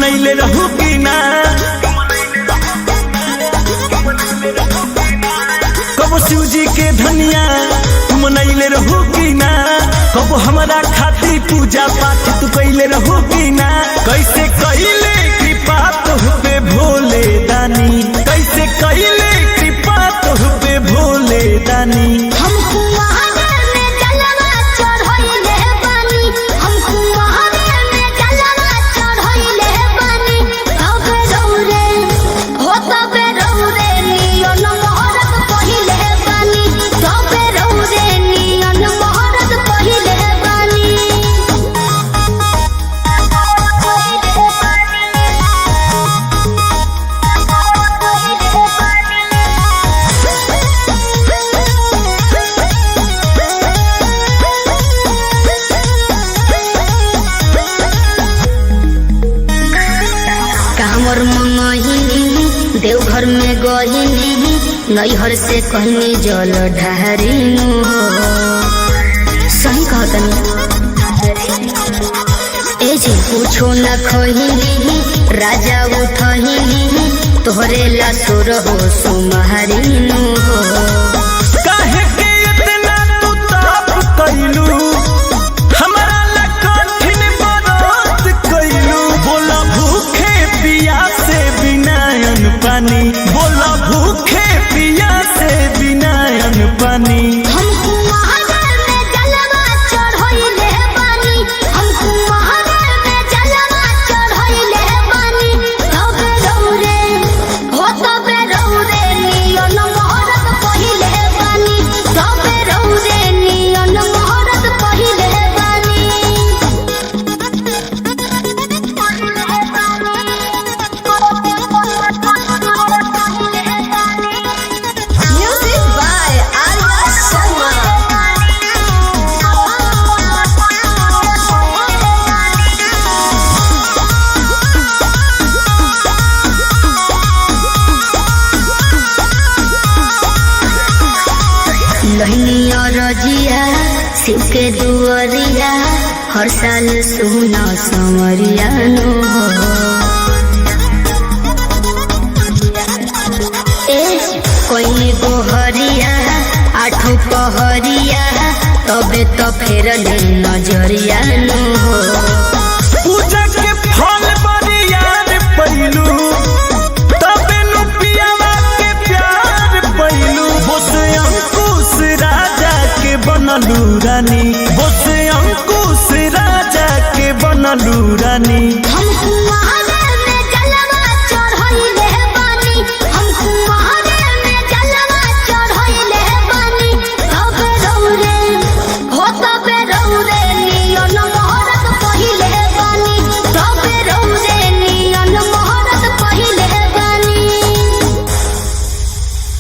मनैले रहू कि ना कबो शिवजी के धनिया तू मनैले रहू कि ना कबो हमारा खातिर पूजा पाठ तू कैले रहू कि ना कैसे कैले कृपा तोहपे भोले दानी कैसे कैले कृपा तोहपे भोले दानी कामर मंगहिनी देवघर में गहिनी नैहर से कहनी जल ढारिनु सही कहतनी ए जे पूछो न खहिनी राजा उठहिनी तोहरे ला सुर हो सुमहरिनु काहे के इतना तू ताप कइलू हमरा ला कठिन व्रत कइलू बोला भूखे पिया से बिना अन्न पानी बोला भूखे पिया से बिना अन्न पानी लहनिया रजिया शिव के दुआरिया हर साल सुना संवरिया नो कोई गोहरिया आठों पहरिया तबे तो फेर नजरिया नो